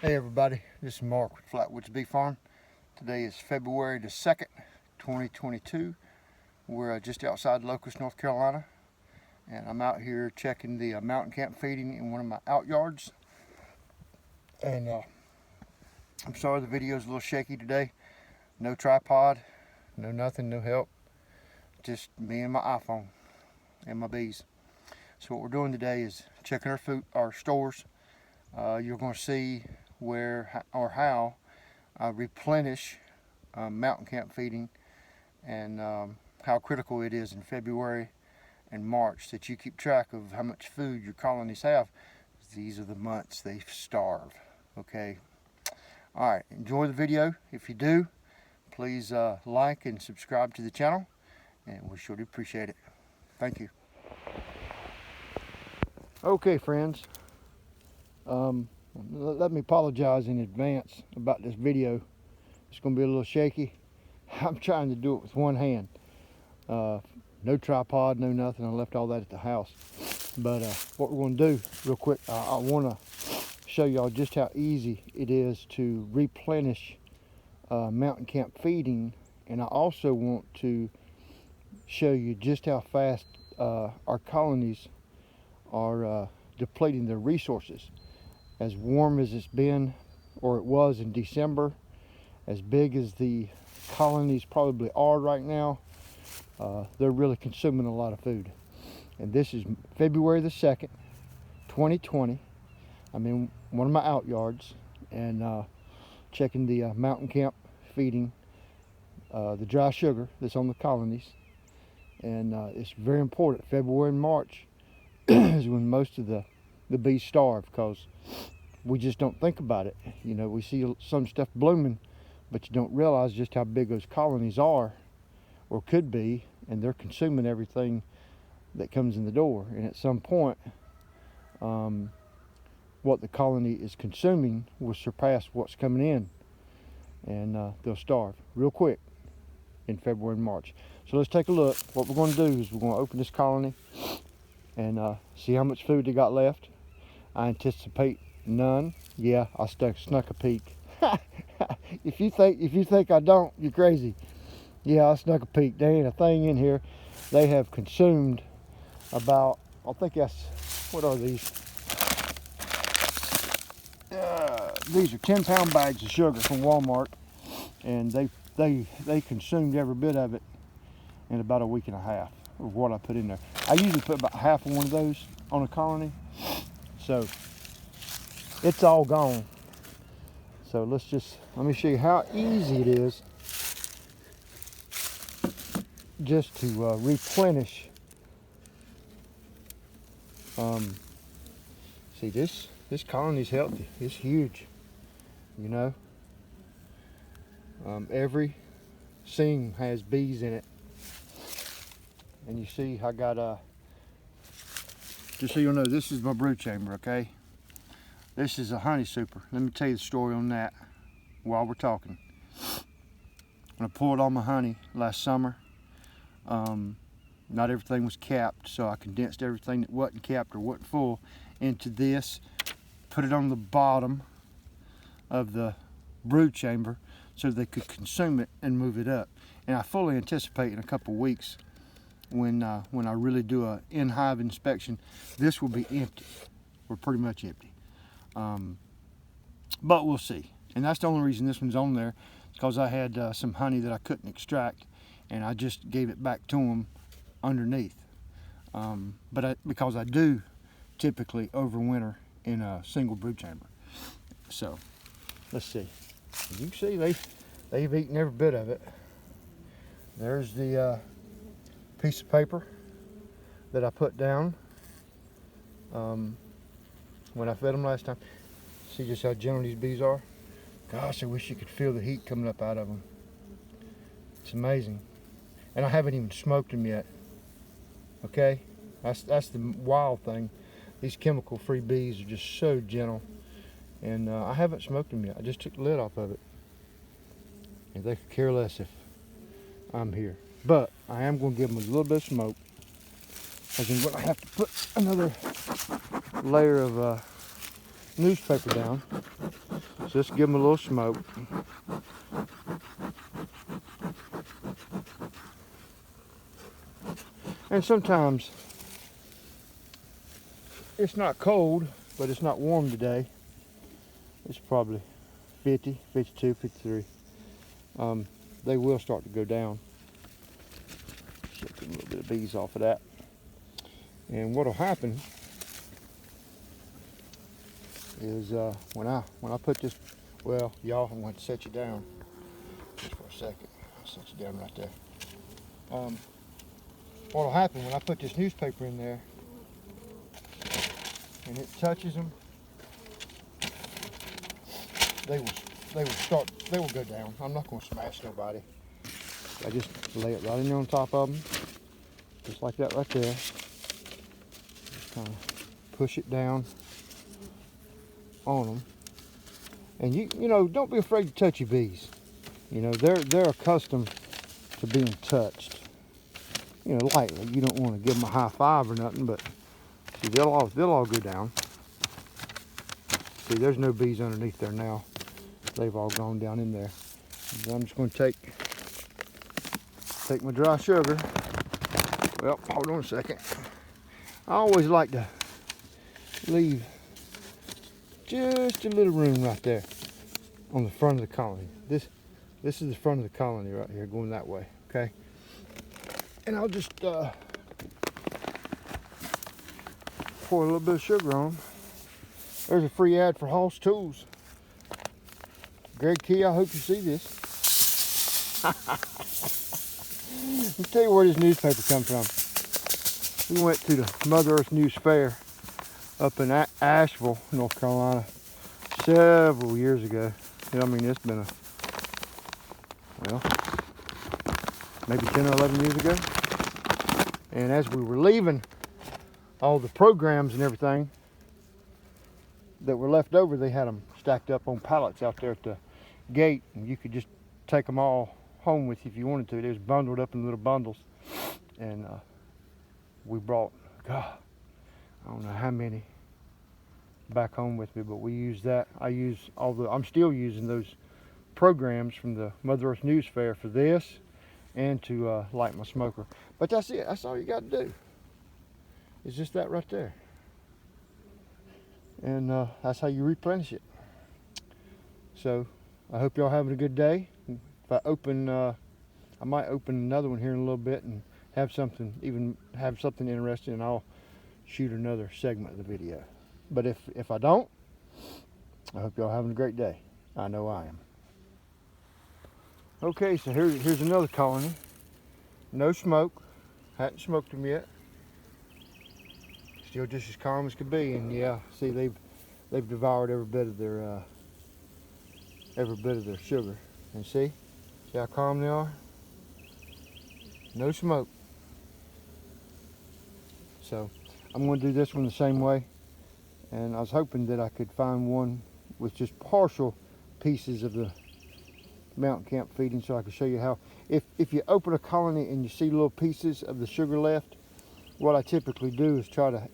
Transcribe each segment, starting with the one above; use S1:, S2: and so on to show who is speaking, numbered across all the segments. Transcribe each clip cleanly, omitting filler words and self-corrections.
S1: Hey everybody, this is Mark with Flatwoods Bee Farm. Today is February the 2nd, 2022. We're just outside Locust, North Carolina, and I'm out here checking the mountain camp feeding in one of my out yards. And I'm sorry the video is a little shaky today. No tripod, no nothing, no help. Just me and my iPhone and my bees. So what we're doing today is checking our stores. You're going to see where or how I replenish mountain camp feeding, and how critical it is in February and March that you keep track of how much food your colonies have. These are the months they starve. Okay. All right. Enjoy the video. If you do, please like and subscribe to the channel, and we sure do appreciate it. Thank you. Okay, friends. Let me apologize in advance about this video. It's going to be a little shaky. I'm trying to do it with one hand. No tripod, no nothing. I left all that at the house. But what we're going to do real quick, I want to show y'all just how easy it is to replenish mountain camp feeding. And I also want to show you just how fast our colonies are depleting their resources. As warm as it's been, or it was in December, as big as the colonies probably are right now, they're really consuming a lot of food. And this is February the 2nd, 2020. I'm in one of my out yards and checking the mountain camp feeding, the dry sugar that's on the colonies. And it's very important. February and March is when most of the bees starve, because we just don't think about it. You know, we see some stuff blooming, but you don't realize just how big those colonies are, or could be, and they're consuming everything that comes in the door. And at some point, what the colony is consuming will surpass what's coming in, and they'll starve real quick in February and March. So let's take a look. What we're going to do is we're going to open this colony and see how much food they got left. I anticipate none. Yeah, I snuck a peek. If you think I don't, you're crazy. Yeah, I snuck a peek. There ain't a thing in here. They have consumed about, I think that's, what are these? These are 10-pound bags of sugar from Walmart, and they consumed every bit of it in about a week and a half of what I put in there. I usually put about half of one of those on a colony, so it's all gone. So let me show you how easy it is just to replenish. See, this colony's healthy. It's huge, you know. Every seam has bees in it. And you see I got just so you'll know, this is my brood chamber, okay? This is a honey super. Let me tell you the story on that while we're talking. When I poured all my honey last summer, not everything was capped, so I condensed everything that wasn't capped or wasn't full into this, put it on the bottom of the brood chamber so they could consume it and move it up. And I fully anticipate in a couple weeks, when I really do a in-hive inspection, this will be empty. We're pretty much empty. But we'll see. And that's the only reason this one's on there, because I had some honey that I couldn't extract, and I just gave it back to them underneath. Because I do typically overwinter in a single brood chamber. So let's see. As you can see, they've eaten every bit of it. There's the piece of paper that I put down when I fed them last time. See just how gentle these bees are? Gosh, I wish you could feel the heat coming up out of them. It's amazing. And I haven't even smoked them yet. Okay? That's the wild thing. These chemical-free bees are just so gentle. And I haven't smoked them yet. I just took the lid off of it. And they could care less if I'm here. But I am going to give them a little bit of smoke. Because I'm going to have to put another layer of newspaper down. Just give them a little smoke. And sometimes it's not cold, but it's not warm today. It's probably 50, 52, 53. They will start to go down. Get a little bit of bees off of that. And what'll happen is when I put this, well, y'all, I'm going to set you down just for a second. I'll set you down right there. What'll happen when I put this newspaper in there and it touches them, they will go down. I'm not going to smash nobody. I just lay it right in there on top of them, just like that right there. Just kind of push it down on them. And you know, don't be afraid to touch your bees. You know, they're accustomed to being touched. You know, lightly. You don't want to give them a high five or nothing, but see, they'll all go down. See, there's no bees underneath there now. They've all gone down in there. And I'm just going to take my dry sugar. Well, hold on a second. I always like to leave just a little room right there on the front of the colony. This is the front of the colony right here, going that way, okay? And I'll just pour a little bit of sugar on. There's a free ad for Hoss Tools. Greg Key, I hope you see this. Let me tell you where this newspaper comes from. We went to the Mother Earth News Fair up in Asheville, North Carolina, several years ago. I mean, it's been well, maybe 10 or 11 years ago. And as we were leaving, all the programs and everything that were left over, they had them stacked up on pallets out there at the gate, and you could just take them all home with you if you wanted to. They was bundled up in little bundles, and we brought, God, I don't know how many back home with me, but we used that. I'm still using those programs from the Mother Earth News Fair for this and to light my smoker. But that's it. That's all you got to do. It's just that right there. And that's how you replenish it. So I hope y'all having a good day. If I open, I might open another one here in a little bit and have something interesting, and I'll shoot another segment of the video. But if I don't, I hope y'all having a great day. I know I am. Okay, so here's another colony. No smoke. Hadn't smoked them yet. Still just as calm as could be. And yeah, see, they've devoured every bit of their sugar. And see how calm they are. No smoke. So I'm going to do this one the same way. And I was hoping that I could find one with just partial pieces of the mountain camp feeding, so I could show you how. If you open a colony and you see little pieces of the sugar left, what I typically do is try to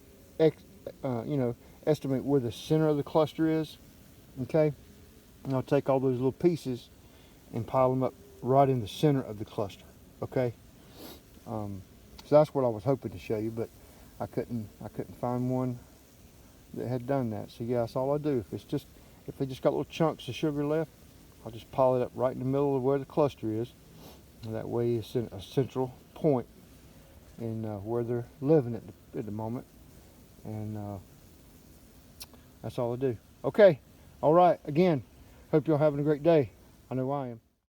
S1: estimate where the center of the cluster is. Okay, and I'll take all those little pieces and pile them up right in the center of the cluster. Okay, so that's what I was hoping to show you, but I couldn't find one that had done that. So yeah, that's all I do. If they just got little chunks of sugar left, I'll just pile it up right in the middle of where the cluster is. And that way it's in a central point in where they're living at the moment. And that's all I do. Okay, all right, again, hope you're having a great day. I know I am.